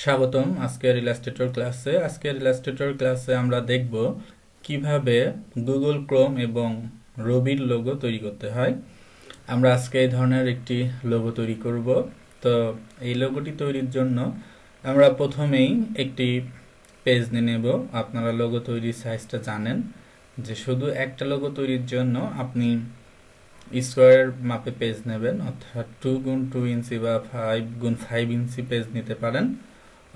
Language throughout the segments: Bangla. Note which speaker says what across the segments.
Speaker 1: স্বাগতম আজকের ইলাস্ট্রেটর ক্লাসে আমরা দেখব কিভাবে গুগল ক্রোম এবং রবির লোগো তৈরি করতে হয়। আমরা আজকে এই ধরনের একটি লোগো তৈরি করব। তো এই লোগোটি তৈরির জন্য আমরা প্রথমেই একটি পেজ নিয়ে নেব। আপনারা লোগো তৈরির সাইজটা জানেন যে শুধু একটা লোগো তৈরির জন্য আপনি স্কোয়ার মাপে পেজ নেবেন, অর্থাৎ 2x2 ইঞ্চি বা 5x5 ইঞ্চি পেজ নিতে পারেন,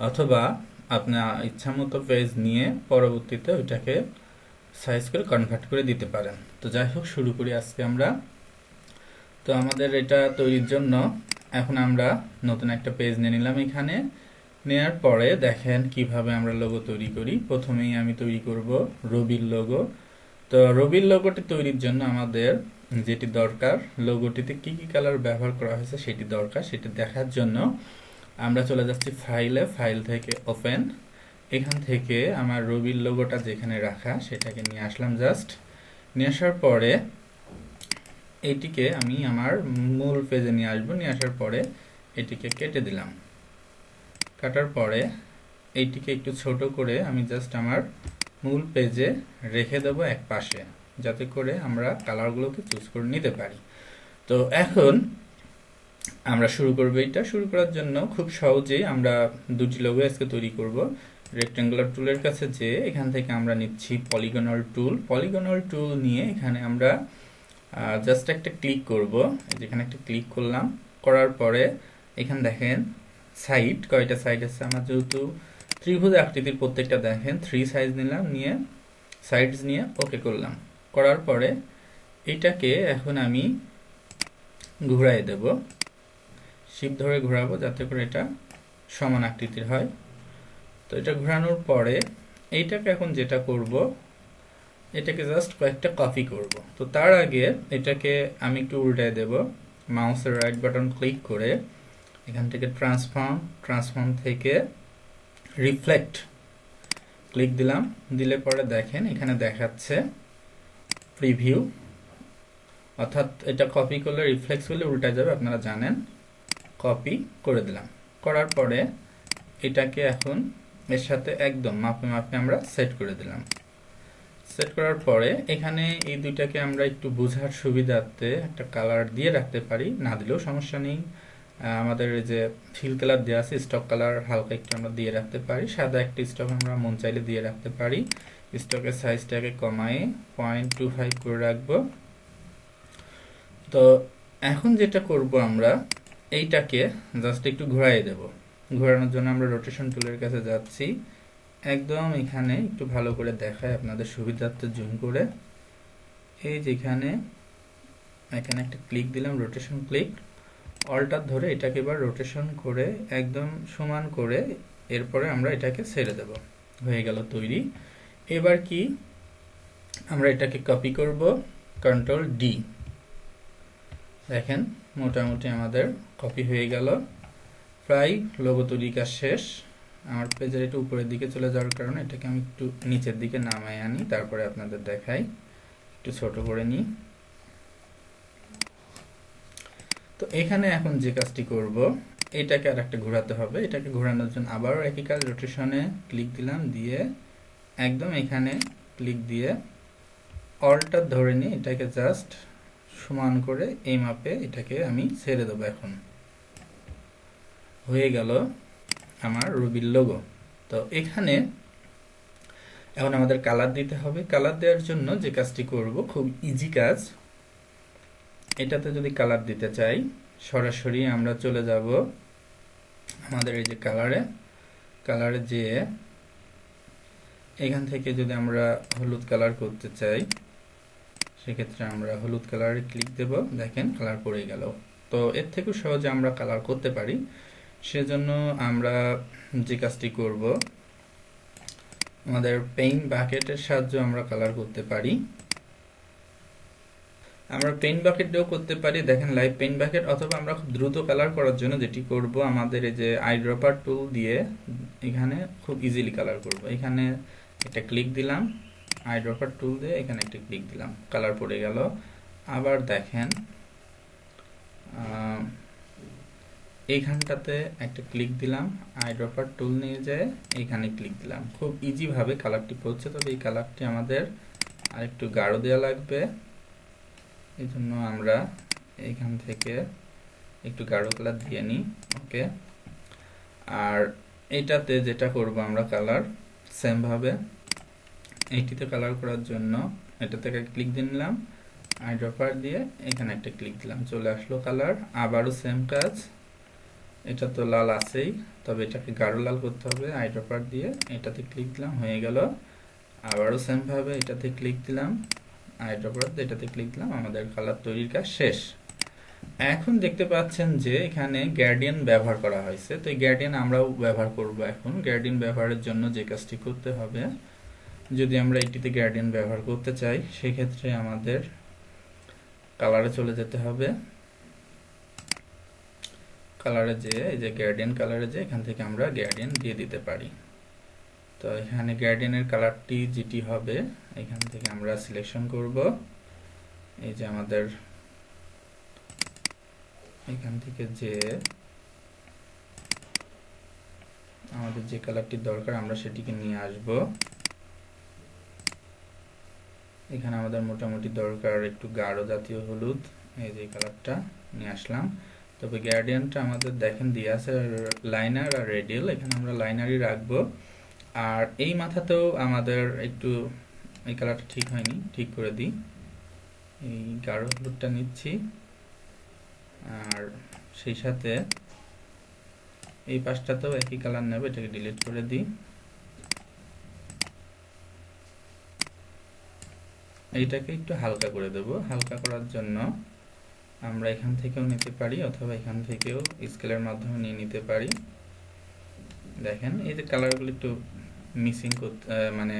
Speaker 1: অথবা আপনার ইচ্ছামতো পেজ নিয়ে পরবর্তীতে ওইটাকে সাইজ করে কনভার্ট করে দিতে পারেন। তো যাই হোক, শুরু করি আজকে আমরা। তো আমাদের এটা তৈরির জন্য এখন আমরা নতুন একটা পেজ নিয়ে নিলাম। এখানে নেয়ার পরে দেখেন কিভাবে আমরা লোগো তৈরি করি। প্রথমেই আমি তৈরি করব রবির লোগো। তো রবির লোগোটি তৈরির জন্য আমাদের যেটি দরকার, লোগোটিতে কি কি কালার ব্যবহার করা হয়েছে সেটি দরকার। সেটি দেখার জন্য আমরা চলে যাচ্ছি ফাইল থেকে ওপেন। এখান থেকে আমার রবির লোগোটা যেখানে রাখা সেটাকে নিয়ে আসলাম। জাস্ট নিয়ে আসার পরে এটিকে আমি আমার মূল পেজে নিয়ে আসবো। নিয়ে আসার পরে এটিকে কেটে দিলাম। কাটার পরে এইটিকে একটু ছোট করে আমি জাস্ট আমার মূল পেজে রেখে দেবো এক পাশে, যাতে করে আমরা কালারগুলোকে চুজ করে নিতে পারি। তো এখন আমরা শুরু করবো। এটা শুরু করার জন্য খুব সহজেই আমরা দুটি লোগো আজকে তৈরি করব। রেক্টেঙ্গুলার টুলের কাছে যে এখান থেকে আমরা নিচ্ছি পলিগনাল টুল নিয়ে এখানে আমরা জাস্ট একটা ক্লিক করব। যেখানে একটা ক্লিক করলাম, করার পরে এখানে দেখেন সাইড, কয়টা সাইড আছে আমার, যেহেতু ত্রিভুজ আকৃতির প্রত্যেকটা দেখেন 3 সাইজ নিলাম, নিয়ে সাইডস নিয়ে ওকে করলাম। করার পরে এটাকে এখন আমি ঘুরাই দেব, শিফট ধরে ঘোরাবো যাতে করে এটা সমান আকৃতির হয়। তো এটা ঘোরানোর পরে এইটাকে এখন যেটা করব, এটাকে জাস্ট কয়েকটা কপি করব। তো তার আগে এটাকে আমি একটু উল্টায় দেব। মাউসের রাইট বাটন ক্লিক করে এখান থেকে ট্রান্সফর্ম থেকে রিফ্লেক্ট ক্লিক দিলাম। দিলে পরে দেখেন এখানে দেখাচ্ছে প্রিভিউ, অর্থাৎ এটা কপি করলে রিফ্লেক্স করলে উল্টা যাবে, আপনারা জানেন। কপি করে দিলাম। করার পরে এটাকে এখন এর সাথে একদম মাপে মাপে আমরা সেট করে দিলাম। সেট করার পরে এখানে এই দুইটাকে আমরা একটু বোঝার সুবিধার্থে একটা কালার দিয়ে রাখতে পারি, না দিলেও সমস্যা নেই। আমাদের যে ফিল কালার দেওয়া আছে, স্টক কালার হালকা একটু আমরা দিয়ে রাখতে পারি। সাদা একটা স্টক আমরা মন চাইলে দিয়ে রাখতে পারি। স্টকের সাইজটাকে কমায়ে 0.25 করে রাখবো। তো এখন যেটা করব, আমরা এইটাকে জাস্ট একটু ঘোরাই দেব। ঘোরানোর জন্য আমরা রোটেশন টুলের কাছে যাচ্ছি। একদম এখানে একটু ভালো করে দেখায় আপনাদের সুবিধার্থে জুম করে। এই যেখানে এখানে একটা ক্লিক দিলাম, রোটেশন ক্লিক, অল্টার ধরে এটাকে এবার রোটেশন করে একদম সমান করে এরপরে আমরা এটাকে ছেড়ে দেব। হয়ে গেল তৈরি। এবার কি আমরা এটাকে কপি করব, কন্ট্রোল ডি। দেখেন মোটামুটি আমাদের কপি হয়ে গেল। প্রায় লোগো তৈরি কাজ শেষ। আমার পেজের একটু উপরের দিকে চলে যাওয়ার কারণে এটাকে আমি একটু নিচের দিকে নামাই আনি, তারপরে আপনাদের দেখাই। একটু ছোট করে নিই। তো এখানে এখন যে কাজটি করব, এটাকে আর একটা ঘোরাতে হবে। এটাকে ঘোরানোর জন্য আবারও একই কাজ, রোটেশনে ক্লিক দিলাম, দিয়ে একদম এখানে ক্লিক দিয়ে অল্টার ধরে নিয়ে এটাকে জাস্ট সমান করে এই মাপে এটাকে আমি ছেড়ে দেবো। এখন হয়ে গেল আমার রবির লোগো। তো এখানে এখন আমাদের কালার দিতে হবে। কালার দেওয়ার জন্য যে কাজটি করব, খুব ইজি কাজ। এটাতে যদি কালার দিতে চাই, সরাসরি আমরা চলে যাব আমাদের এই যে কালারে যেয়ে এখান থেকে যদি আমরা হলুদ কালার করতে চাই, সেক্ষেত্রে আমরা হলুদ কালারে ক্লিক দেব। দেখেন কালার পড়ে গেল। তো এর থেকেও সহজে আমরা কালার করতে পারি। সেজন্য আমরা যে কাজটি করব, আমাদের পেইন্ট বাকেটের সাহায্যে আমরা কালার করতে পারি। আমরা পেইন্ট বাকেট দিয়েও করতে পারি। দেখেন লাইভ পেইন্ট বাকেট। অথবা আমরা খুব দ্রুত কালার করার জন্য যেটি করব, আমাদের এই যে আইড্রপার টুল দিয়ে এখানে খুব ইজিলি কালার করব। এখানে একটা ক্লিক দিলাম, আইড্রপার টুল দিয়ে এখানে একটা ক্লিক দিলাম, কালার পড়ে গেল। আবার দেখেন এইখানটাতে একটা ক্লিক দিলাম, আইড্রপার টুল নিয়ে যায় এইখানে ক্লিক দিলাম। খুব ইজি ভাবে কালারটি পড়ছে, তবে এই কালারটি আমাদের আরেকটু গাঢ় দেওয়া লাগবে। এই জন্য আমরা এইখান থেকে একটু গাঢ় কালার দিয়ে নিই। ওকে, আর এইটাতে যেটা করব আমরা কালার সেম ভাবে এইটিতে কালার করার জন্য এটা থেকে ক্লিক দিয়ে নিলাম, আইড্রপার দিয়ে এখানে একটা ক্লিক দিলাম, চলে আসলো কালার। আবারও সেম কাজ, এটা তো লাল আছেই, তবে এটাকে গাঢ় লাল করতে হবে। আইড্রপার দিয়ে এটাতে ক্লিক দিলাম, হয়ে গেল। আবারও সেম ভাবে এটাতে ক্লিক দিলাম, আইড্রপার দিয়ে এটাতে ক্লিক দিলাম, আমাদের কালার তৈরির কাজ শেষ। এখন দেখতে পাচ্ছেন যে এখানে গ্রেডিয়েন্ট ব্যবহার করা হয়েছে, তো এই গ্রেডিয়েন্ট আমরাও ব্যবহার করব। এখন গ্রেডিয়েন্ট ব্যবহারের জন্য যে কাজটি করতে হবে, যদি আমরা এটিতে গ্রেডিয়েন্ট ব্যবহার করতে চাই সেক্ষেত্রে আমাদের কালারে চলে যেতে হবে। কালারে যে এই যে গ্রেডিয়েন্ট কালারে যে এখান থেকে আমরা গ্রেডিয়েন্ট দিয়ে দিতে পারি। তো এখানে গ্রেডিয়েন্টের কালারটি যেটি হবে এখান থেকে আমরা সিলেকশন করব। এই যে আমাদের এখান থেকে যে আমাদের যে কালারটি দরকার আমরা সেটিকে নিয়ে আসব। এখানে আমাদের মোটামুটি দরকার একটু গাঢ় জাতীয় হলুদ, এই যে কালারটা নিয়ে আসলাম। তবে গ্রেডিয়েন্টটা আমাদের দেখেন দিয়ে আছে লাইনার আর রেডিয়াল, এখানে আমরা লাইনারই রাখবো। আর এই মাথাতেও আমাদের একটু এই কালারটা ঠিক হয়নি, ঠিক করে দিই। এই গাঢ় হলুদটা নিচ্ছি, আর সেই সাথে এই পাশটাতেও একই কালার নেবে, এটাকে ডিলিট করে দিই। এইটাকে একটু হালকা করে দেব। হালকা করার জন্য আমরা এখান থেকেও নিতে পারি অথবা এখান থেকেও স্কেলের মাধ্যমে নিয়ে নিতে পারি। দেখেন এই যে কালারগুলো একটু মিসিং করতে মানে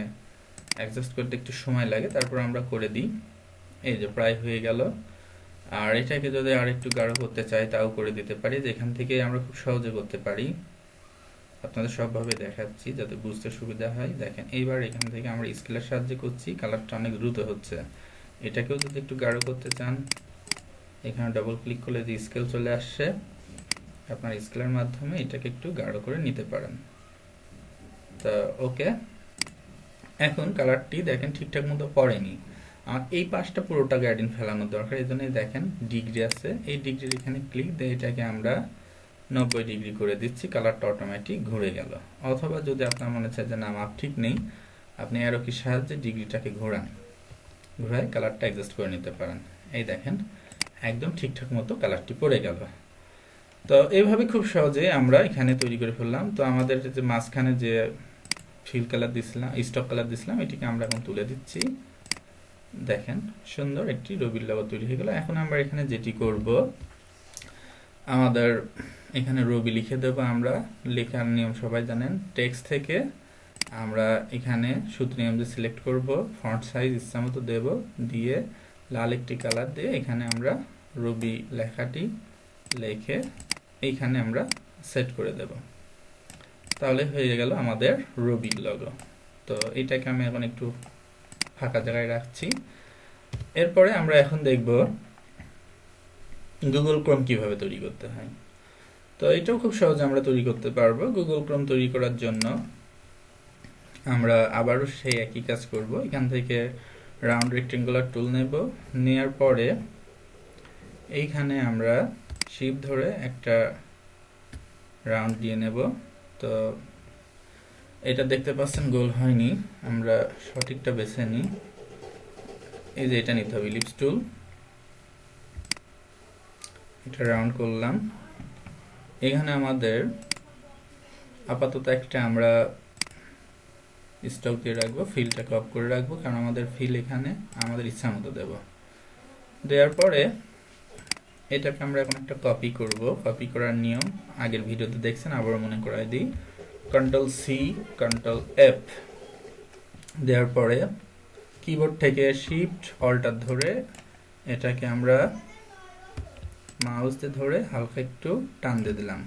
Speaker 1: অ্যাডজাস্ট করতে একটু সময় লাগে, তারপর আমরা করে দিই। এই যে প্রায় হয়ে গেল। আর এটাকে যদি আর একটু গাঢ় করতে চাই তাও করে দিতে পারি, যেখান থেকে আমরা খুব সহজে করতে পারি। আপনাদের সবভাবে দেখাচ্ছি যাতে বুঝতে সুবিধা হয়। দেখেন এইবার এখান থেকে আমরা স্কেলের সাহায্যে করছি, কালারটা অনেক দ্রুত হচ্ছে। এটাকেও যদি একটু গাঢ় করতে চান এখানে ডাবল ক্লিক করলে যে স্কেল চলে আসছে, আপনার স্কেলের মাধ্যমে এটাকে একটু গাঢ় করে নিতে পারেন। তো ওকে, এখন কালারটি দেখেন ঠিকঠাক মতো পড়েনি। আমার এই পাশটা পুরোটা গ্রেডিয়েন্ট ফেলানোর দরকার, এই জন্য দেখেন ডিগ্রি আছে, এই ডিগ্রির এখানে ক্লিক দিয়ে এটাকে আমরা 90 ডিগ্রি করে দিচ্ছি, কালারটা অটোমেটিক ঘুরে গেল। অথবা যদি আপনার মনে চায় যে না মাপ ঠিক নেই, আপনি অ্যারো কির সাহায্যে ডিগ্রিটাকে ঘোরান, ঘুরায় কালারটা অ্যাডজাস্ট করে নিতে পারেন। এই দেখেন একদম ঠিকঠাক মতো কালারটি পড়ে গেল। তো এইভাবে খুব সহজে আমরা এখানে তৈরি করে ফেললাম। তো আমাদের যে মাঝখানে যে ফিল কালার দিছিলাম, স্টক কালার দিছিলাম, এটিকে আমরা এখন তুলে দিচ্ছি। দেখেন সুন্দর একটি রবির লোগো তৈরি হয়ে গেল। এখন আমরা এখানে যেটি করব, আমাদের এখানে রবি লিখে দেবো। আমরা লেখার নিয়ম সবাই জানেন, টেক্সট থেকে আমরা এখানে সূত্র নিয়ম দিয়ে সিলেক্ট করব, ফন্ট সাইজ ইচ্ছা মতো দেব, দিয়ে লাল একটি কালার দিয়ে এখানে আমরা রবি লেখাটি লিখে এইখানে আমরা সেট করে দেব। তাহলে হয়ে গেল আমাদের রবির লোগো। তো এটাকে আমি এখন একটু ফাঁকা জায়গায় রাখছি। এরপরে আমরা এখন দেখব গুগল ক্রোম কিভাবে তৈরি করতে হয়। তো এটাও খুব সহজে আমরা তৈরি করতে পারবো। গুগল ক্রোম তৈরি করার জন্য আমরা আবারও সেই একই কাজ করব। এখান থেকে রাউন্ড রেক্টেঙ্গুলার টুল নেব, নেয়ার পরে এইখানে আমরা শিফট ধরে একটা রাউন্ড দিয়ে নেব। তো এটা দেখতে পাচ্ছেন গোল হয়নি, আমরা সঠিকটা বেছে নিই। এই যে এটা নিতে হবে, ইলিপস টুল, এটা রাউন্ড করলাম। এখানে আমাদের আপাতত একটা আমরা স্টক দিয়ে রাখবো, ফিলটাকে অফ করে রাখবো, কারণ আমাদের ফিল এখানে আমাদের ইচ্ছা মতো দেব। দেওয়ার পরে এটাকে আমরা এখন একটা কপি করব। কপি করার নিয়ম আগের ভিডিওতে দেখছেন, আবারও মনে করাই দিই। কন্ট্রোল সি, কন্ট্রোল এফ দেওয়ার পরে কিবোর্ড থেকে শিফট অল্টার ধরে এটাকে আমরা মাউস দিয়ে ধরে হালকা একটু টান দিয়ে দিলাম,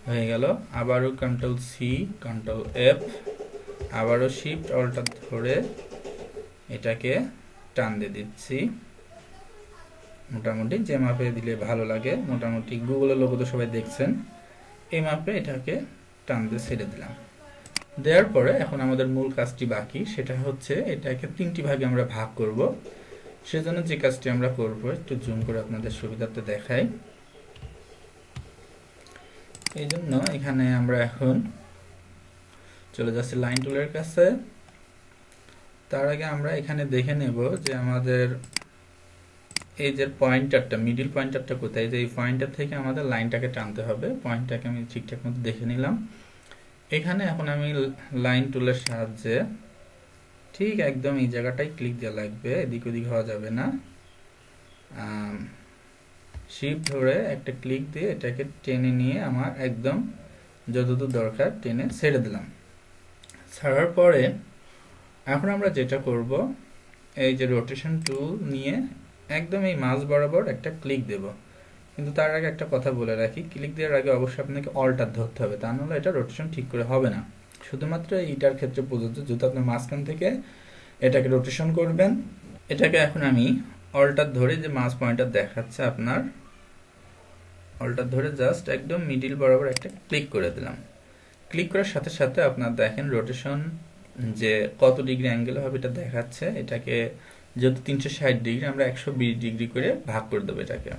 Speaker 1: হয়ে গেল। আবারও কন্ট্রোল সি, কন্ট্রোল এফ, আবারও শিফট অল্টার ধরে এটাকে টান দিয়ে দিচ্ছি, মোটামুটি যে মাপে দিলে ভালো লাগে, মোটামুটি গুগলের লোগো তো সবাই দেখছেন, এই মাপে এটাকে টান দিয়ে ছেড়ে দিলাম। দেওয়ার পরে এখন আমাদের মূল কাজটি বাকি, সেটা হচ্ছে এটাকে 3টি ভাগে আমরা ভাগ করব। সেজন্য যে কাজটি আমরা করব, একটু জুম করে আপনাদের সুবিধার্থে দেখাই। এই জন্য এখানে আমরা এখন চলে যাচ্ছি লাইন টুলের কাছে। তার আগে আমরা এখানে দেখে নেব যে আমাদের এই যে পয়েন্টারটা, মিডিল পয়েন্টারটা কোথায়, যে এই পয়েন্টার থেকে আমাদের লাইনটাকে টানতে হবে। পয়েন্টটাকে আমি ঠিকঠাক মতো দেখে নিলাম। এখানে এখন আমি লাইন টুলের সাহায্যে ঠিক একদম এই জায়গাটায় ক্লিক দেওয়া লাগবে, এদিক ওদিক হওয়া যাবে না। শিফট ধরে একটা ক্লিক দিয়ে এটাকে টেনে নিয়ে আমার একদম যতদূর দরকার টেনে ছেড়ে দিলাম। ছাড়ার পরে এখন আমরা যেটা করব, এই যে রোটেশন টুল নিয়ে একদম এই মাঝ বরাবর একটা ক্লিক দেব। কিন্তু তার আগে একটা কথা বলে রাখি, ক্লিক দেওয়ার আগে অবশ্যই আপনাকে অল্টার ধরতে হবে, তা নাহলে এটা রোটেশন ঠিক করে হবে না। শুধুমাত্র এইটার ক্ষেত্রে প্রযোজ্য, যেহেতু আপনি মাঝখান থেকে এটাকে রোটেশন করবেন। এটাকে এখন আমি অল্টার ধরে, যে মাঝ পয়েন্টার দেখাচ্ছে আপনার, অল্টার ধরে জাস্ট একদম মিডিল বরাবর একটা ক্লিক করে দিলাম। ক্লিক করার সাথে সাথে আপনার দেখেন রোটেশন যে কত ডিগ্রি অ্যাঙ্গেল হবে এটা দেখাচ্ছে। এটাকে যেহেতু 360 ডিগ্রি, আমরা 120 ডিগ্রি করে ভাগ করে দেবো। এটাকে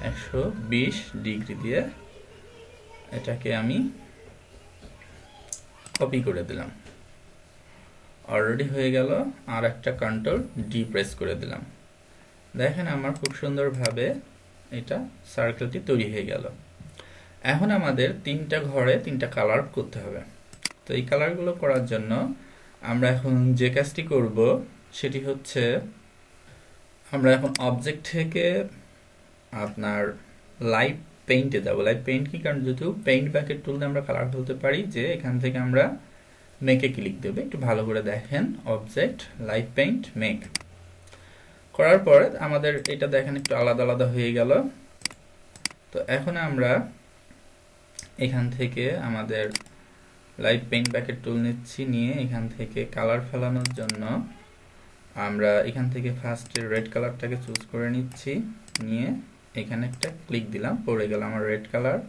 Speaker 1: 120 ডিগ্রি দিয়ে এটাকে আমি কপি করে দিলাম। অলরেডি হয়ে গেল। আর একটা কন্ট্রোল ডি প্রেস করে দিলাম। দেখেন আমার খুব সুন্দরভাবে এটা সার্কেলটি তৈরি হয়ে গেল। এখন আমাদের 3টা ঘরে 3টা কালার করতে হবে। তো এই কালারগুলো করার জন্য আমরা এখন যে কাজটি করব সেটি হচ্ছে, আমরা এখন অবজেক্ট থেকে আপনার লাইভ পেইন্টে যাব। লাইভ পেইন্ট কি, কারণ যেহেতু পেইন্ট ব্যাকেট টুল দিয়ে আমরা কালার ফেলতে পারি, যে এখান থেকে আমরা মেকে ক্লিক দেব। একটু ভালো করে দেখেন, অবজেক্ট, লাইভ পেইন্ট, মেক করার পরে আমাদের এটা দেখেন একটু আলাদা আলাদা হয়ে গেল। তো এখন আমরা এখান থেকে আমাদের লাইভ পেইন্ট ব্যাকেট টুল নিচ্ছি, নিয়ে এখান থেকে কালার ফেলানোর জন্য আমরা এখান থেকে ফার্স্টে রেড কালারটাকে চুজ করে নিচ্ছি, নিয়ে এখানে একটা ক্লিক দিলাম, পড়ে গেল আমার রেড কালার।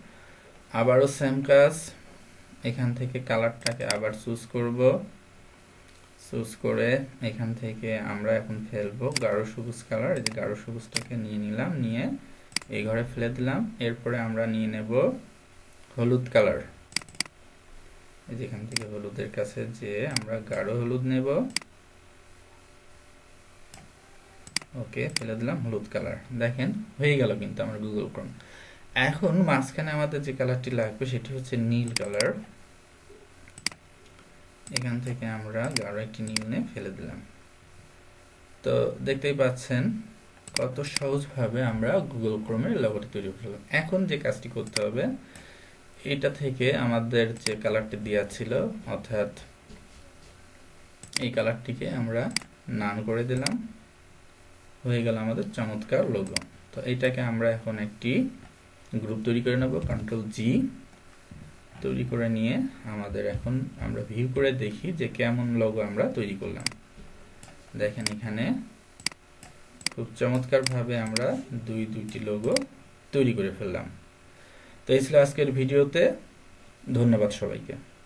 Speaker 1: আবারও সেম কাজ, এখান থেকে কালারটাকে আবার চুজ করব, চুজ করে এখান থেকে আমরা এখন ফেলবো গাঢ় সবুজ কালার। এই যে গাঢ় সবুজটাকে নিয়ে নিলাম, নিয়ে এই ঘরে ফেলে দিলাম। এরপরে আমরা নিয়ে নেব হলুদ কালার। এই যে এখান থেকে হলুদের কাছে যে আমরা গাঢ় হলুদ নেব, ওকে ফেলে দিলাম হলুদ কালার। দেখেন হয়ে গেল কিন্তু আমার গুগল ক্রোম। এখন মাঝখানে আমাদের যে কালারটি লাগবে সেটি হচ্ছে নীল কালার। এখান থেকে আমরা গাঢ় একটি নীল নিয়ে ফেলে দিলাম। তো দেখতেই পাচ্ছেন কত সহজভাবে আমরা গুগল ক্রোমের লোগোটি তৈরি করলাম। এখন যে কাজটি করতে হবে, এটা থেকে আমাদের যে কালারটি দেওয়া ছিল, অর্থাৎ এই কালারটিকে আমরা নান করে দিলাম। হয়ে গেল আমাদের চমৎকার লোগো। তো এইটাকে আমরা এখন একটি গ্রুপ তৈরি করে নেব, কন্ট্রোল জি তৈরি করে নিয়ে আমাদের এখন আমরা ভিউ করে দেখি যে কেমন লোগো আমরা তৈরি করলাম। দেখেন এখানে খুব চমৎকার ভাবে আমরা দুইটি লোগো তৈরি করে ফেললাম। তো এই ছিল আজকের ভিডিওতে। ধন্যবাদ সবাইকে।